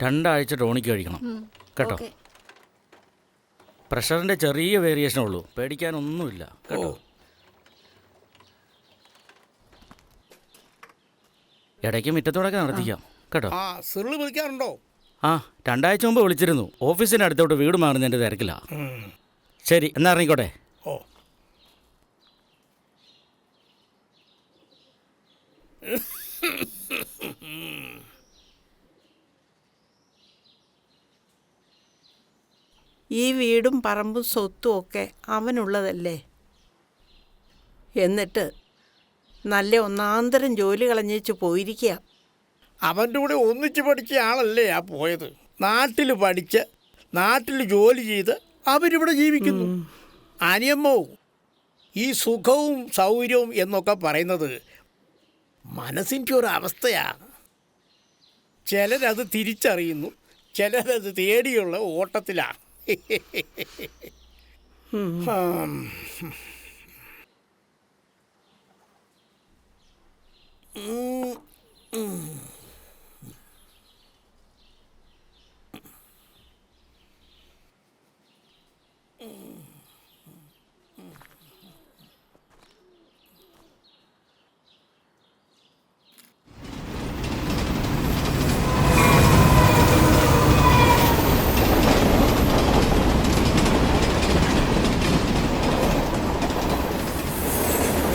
2 ആഴ്ച ടോണിക്ക് കഴിക്കണം കേട്ടോ. പ്രഷറിൻ്റെ ചെറിയ വേരിയേഷനേ ഉള്ളൂ, പേടിക്കാനൊന്നുമില്ല കേട്ടോ. ഇടയ്ക്ക് മുറ്റത്തോടൊക്കെ നടത്തിക്കാം കേട്ടോ. വിളിക്കാറുണ്ടോ? ആ 2 ആഴ്ച മുമ്പ് വിളിച്ചിരുന്നു. ഓഫീസിൻ്റെ അടുത്തോട്ട് വീട് മാറുന്നതിൻ്റെ തിരക്കില്ല. ശരി എന്നാ ഇറങ്ങിക്കോട്ടെ. ഈ വീടും പറമ്പും സ്വത്തും ഒക്കെ അവനുള്ളതല്ലേ? എന്നിട്ട് നല്ല ഒന്നാന്തരം ജോലി കളഞ്ഞേച്ച് പോയിരിക്കുക. അവൻ്റെ കൂടെ ഒന്നിച്ച് പഠിച്ച ആളല്ലേ ആ പോയത്. നാട്ടിൽ പഠിച്ച് നാട്ടിൽ ജോലി ചെയ്ത് അവരിവിടെ ജീവിക്കുന്നു. അനിയമ്മോ, ഈ സുഖവും സൗകര്യവും എന്നൊക്കെ പറയുന്നത് മനസ്സിൻ്റെ ഒരു അവസ്ഥയാണ്. ചിലരത് തിരിച്ചറിയുന്നു, ചിലരത് തേടിയുള്ള ഓട്ടത്തിലാണ്.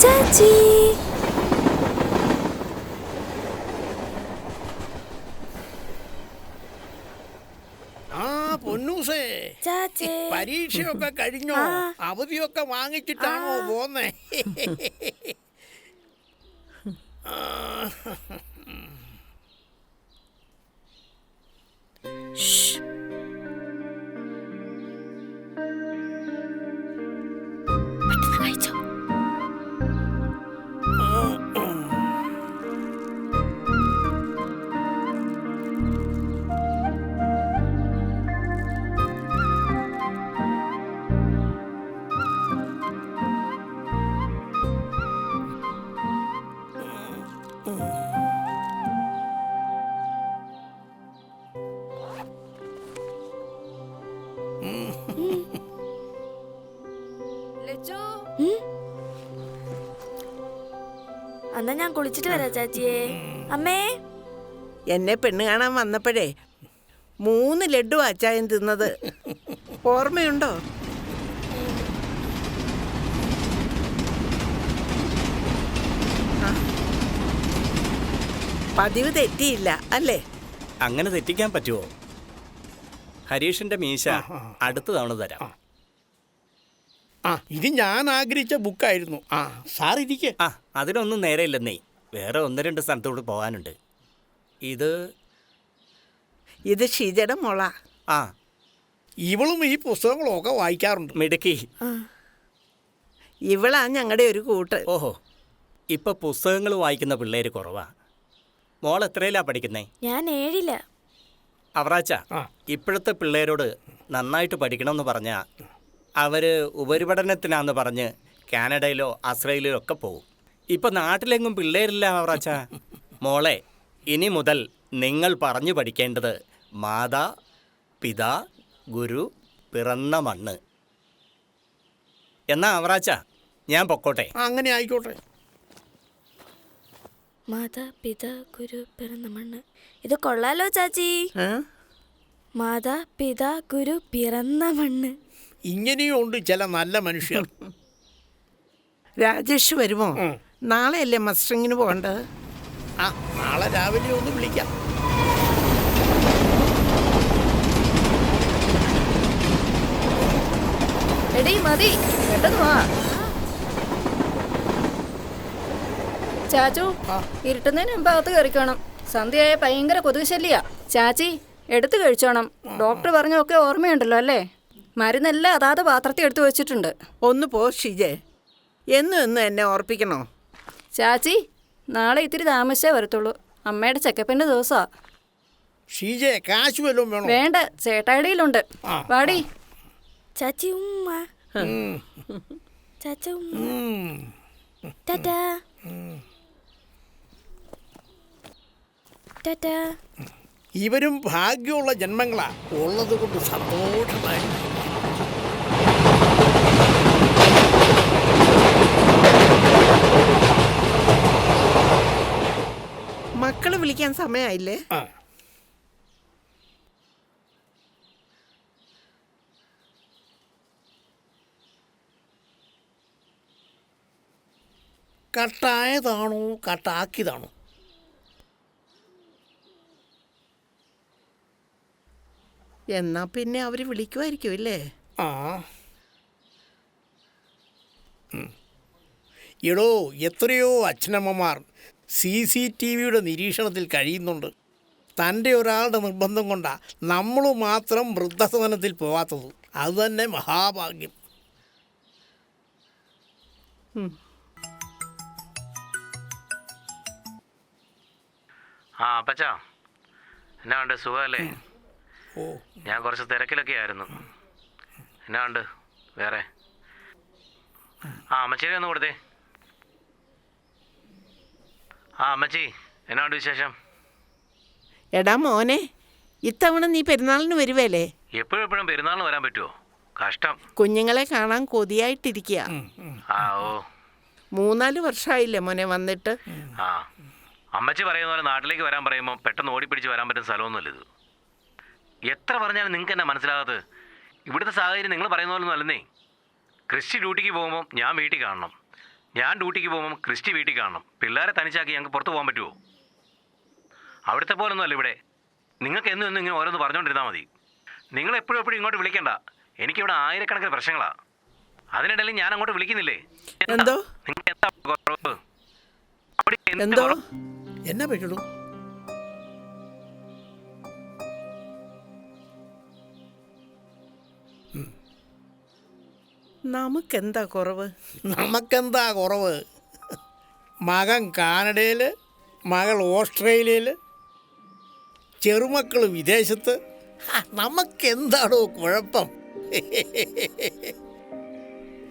ചാച്ചി പൊന്നൂസേ, പരീക്ഷയൊക്കെ കഴിഞ്ഞോ? അവധിയൊക്കെ വാങ്ങിച്ചിട്ടാണോ പോന്നേ? എന്നാ ഞാൻ കുളിച്ചിട്ട് വരാം ചാച്ചിയെ. അമ്മേ, എന്നെ പെണ്ണ് കാണാൻ വന്നപ്പോഴേ 3 ലഡു അച്ചായൻ തിന്നത് ഓർമ്മയുണ്ടോ? പതിവ് തെറ്റിയില്ല അല്ലേ? അങ്ങനെ തെറ്റിക്കാൻ പറ്റുമോ? ഹരീഷിന്റെ മീശ അടുത്ത തവണ തരാം. ഇത് ഞാൻ ആഗ്രഹിച്ച ബുക്കായിരുന്നു. സാർ ഇരിക്കെ. അതിനൊന്നും നേരെയില്ലെന്നേ, വേറെ 1-2 സ്ഥലത്തോട് പോകാനുണ്ട്. ഇത് ഷീജയുടെ മോള. ഇവളും ഈ പുസ്തകങ്ങളൊക്കെ വായിക്കാറുണ്ട്. മിടുക്കി. ഇവളാ ഞങ്ങളുടെ ഒരു കൂട്ട്. ഓഹോ, ഇപ്പൊ പുസ്തകങ്ങൾ വായിക്കുന്ന പിള്ളേര് കുറവാ. മോൾ എത്രയിലാ പഠിക്കുന്നേ? ഞാൻ 7ല. അവറാച്ച, ഇപ്പോഴത്തെ പിള്ളേരോട് നന്നായിട്ട് പഠിക്കണമെന്ന് പറഞ്ഞാൽ അവർ ഉപരിപഠനത്തിനാന്ന് പറഞ്ഞ് കാനഡയിലോ ആസ്ട്രേലിയയിലോ ഒക്കെ പോകും. ഇപ്പം നാട്ടിലെങ്ങും പിള്ളേരില്ല അവറാച്ച. മോളെ, ഇനി മുതൽ നിങ്ങൾ പറഞ്ഞു പഠിക്കേണ്ടത് മാതാ പിതാ ഗുരു പിറന്ന മണ്ണ് എന്നാ അവറാച്ച. ഞാൻ പൊക്കോട്ടെ? അങ്ങനെ ആയിക്കോട്ടെ. മാതാ പിതാ ഗുരു പിറന്ന മണ്ണ്. ഇത് കൊള്ളാലോ ചാച്ചി. മാതാ പിതാ ഗുരു പിറന്ന മണ്ണ്. ഇങ്ങനെയും ഉണ്ട് ചില നല്ല മനുഷ്യർ. രാജേഷ് വരുമോ? നാളെയല്ലേ മസ്റ്ററിങ്ങിന് പോകേണ്ടത്? നാളെ രാവിലെ ഒന്ന് വിളിക്കാം. എടീ മതി, പെട്ടെന്ന് വാ. ചാച്ചു, ഇരുട്ടുന്നതിന് മുമ്പ് അകത്ത് കയറിക്കോണം. സന്ധ്യയായ ഭയങ്കര കൊതുക് ശല്യ. ചാച്ചി, എടുത്തു കഴിച്ചോണം. ഡോക്ടർ പറഞ്ഞൊക്കെ ഓർമ്മയുണ്ടല്ലോ അല്ലേ? മരുന്നെല്ലാം അതാത് പാത്രത്തിൽ എടുത്തു വെച്ചിട്ടുണ്ട്. ഒന്ന് പോ ഷിജെ, എന്നും എന്നെ ഓർപ്പിക്കണോ? ചാച്ചി, നാളെ ഇത്തിരി താമസിച്ചേ വരത്തുള്ളൂ. അമ്മയുടെ ചെക്കപ്പിൻ്റെ ദിവസമാണ്. ഷീജെ, കാശ് വല്ലതും വേണോ? വേണ്ട, ചേട്ടായിടിയിലുണ്ട്. വാടി. ചാച്ചി ഉമ്മ. ചാച്ച ഉമ്മ. ടാറ്റാ. ടാറ്റാ. ഇവരും ഭാഗ്യമുള്ള ജന്മങ്ങളാ, ഉള്ളത് കൊണ്ട് സന്തോഷമായി. മക്കള് വിളിക്കാൻ സമയമായില്ലേ? ആ കട്ടായതാണോ കട്ടാക്കിയതാണോ? എന്നാ പിന്നെ അവര് വിളിക്കുമായിരിക്കും ഇല്ലേ? ആ എടോ, എത്രയോ അച്ഛനമ്മമാർ CCTVയുടെ നിരീക്ഷണത്തിൽ കഴിയുന്നുണ്ട്. തൻ്റെ ഒരാളുടെ നിർബന്ധം കൊണ്ടാണ് നമ്മൾ മാത്രം വൃദ്ധസദനത്തിൽ പോകാത്തത്. അതുതന്നെ മഹാഭാഗ്യം. ആ അപ്പച്ചാ, എന്നാ ഉണ്ട്, സുഖമല്ലേ? ഓ ഞാൻ കുറച്ച് തിരക്കിലൊക്കെ ആയിരുന്നു. എന്നാ ഉണ്ട് വേറെ? ആ അമ്മച്ചേരി ഒന്ന് കൊടുത്തേ. ആ അമ്മച്ചി, എന്നാ ഉണ്ട് വിശേഷം? എടാ മോനെ, ഇത്തവണ നീ പെരുന്നാളിന് വരുവേലേ? എപ്പോഴും പെരുന്നാളിന് വരാൻ പറ്റുമോ? കഷ്ടം. കുഞ്ഞുങ്ങളെ കാണാൻ കൊതിയായിട്ടിരിക്കുക. ആ ഓ 3-4 വർഷമായില്ലേ മോനെ വന്നിട്ട്? ആ അമ്മച്ചി പറയുന്ന പോലെ നാട്ടിലേക്ക് വരാൻ പറയുമ്പോൾ പെട്ടെന്ന് ഓടിപ്പിടിച്ച് വരാൻ പറ്റുന്ന സ്ഥലമൊന്നുമല്ല ഇത്. എത്ര പറഞ്ഞാലും നിങ്ങൾക്ക് എന്നെ മനസ്സിലാകാത്തത്? ഇവിടുത്തെ സാഹചര്യം നിങ്ങൾ പറയുന്ന പോലെ ഒന്നും അല്ലെന്നേ. ക്രിസ്റ്റി ഡ്യൂട്ടിക്ക് പോകുമ്പോൾ ഞാൻ വീട്ടിൽ കാണണം, ഞാൻ ഡ്യൂട്ടിക്ക് പോകുമ്പോൾ ക്രിസ്റ്റി വീട്ടിൽ കാണണം. പിള്ളേരെ തനിച്ചാക്കി ഞങ്ങൾക്ക് പുറത്ത് പോകാൻ പറ്റുമോ? അവിടുത്തെ പോലൊന്നും അല്ല ഇവിടെ. നിങ്ങൾക്ക് എന്നും ഇങ്ങനെ ഓരോന്ന് പറഞ്ഞുകൊണ്ടിരുന്നാൽ മതി. നിങ്ങൾ എപ്പോഴും ഇങ്ങോട്ട് വിളിക്കണ്ട. എനിക്കിവിടെ ആയിരക്കണക്കിന് പ്രശ്നങ്ങളാണ്. അതിനിടയിൽ ഞാൻ അങ്ങോട്ട് വിളിക്കുന്നില്ലേ? എന്തോ നിങ്ങൾക്ക് എന്താ കുറവ്? അവിടെ എന്താ എന്തോ കുറവ്? എന്നാ പറ്റുള്ളൂ? നമുക്കെന്താ കുറവ്? നമുക്കെന്താ കുറവ്? മകൻ കാനഡയിൽ, മകൾ ഓസ്ട്രേലിയയിൽ, ചെറുമക്കൾ വിദേശത്ത്. നമുക്കെന്താണോ കുഴപ്പം?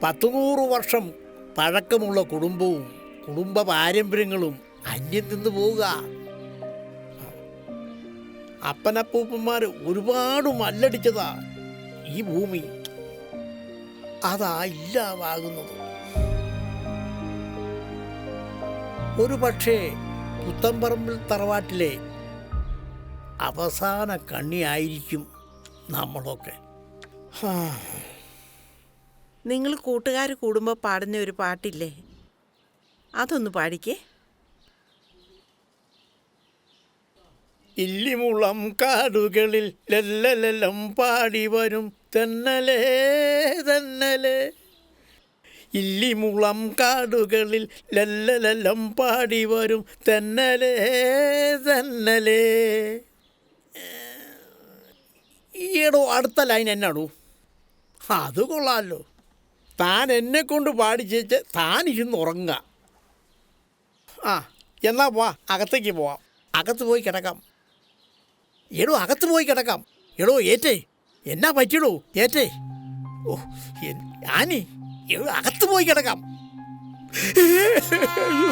100 വർഷം പഴക്കമുള്ള കുടുംബവും കുടുംബ പാരമ്പര്യങ്ങളും അന്യം നിന്ന് പോവുക. അപ്പനപ്പൂപ്പന്മാർ ഒരുപാട് മല്ലടിച്ചതാ ഈ ഭൂമി. അതാ ഇല്ലാതാകുന്നത്. ഒരു പക്ഷേ പുത്തമ്പറമ്പിൽ തറവാട്ടിലെ അവസാന കണ്ണിയായിരിക്കും നമ്മളൊക്കെ. നിങ്ങൾ കൂട്ടുകാർ കൂടുമ്പോൾ പാടുന്ന ഒരു പാട്ടില്ലേ, അതൊന്ന് പാടിക്കേ. ഇല്ലിമുളം കാടുകളിൽ ലല്ലലം പാടി വരും തെന്നലേ തെന്നലേ. ഇല്ലിമുളം കാടുകളിൽ ലല്ലലം പാടി വരും തെന്നലേ തെന്നലേ. ഈയിടോ അടുത്ത ലൈൻ എന്നാടോ? അത് കൊള്ളാമല്ലോ. താൻ എന്നെ കൊണ്ട് പാടിച്ചേച്ച് താൻ ഇരുന്ന് ഉറങ്ങുക. ആ എന്നാ പോവാ, അകത്തേക്ക് പോവാം. അകത്ത് പോയി കിടക്കാം. എടോ അകത്ത് പോയി കിടക്കാം. എടോ ഏറ്റേ, എന്നാ പറ്റിയടോ ഏറ്റേ? ഓ ആനി, എടോ അകത്ത് പോയി കിടക്കാം. അയ്യോ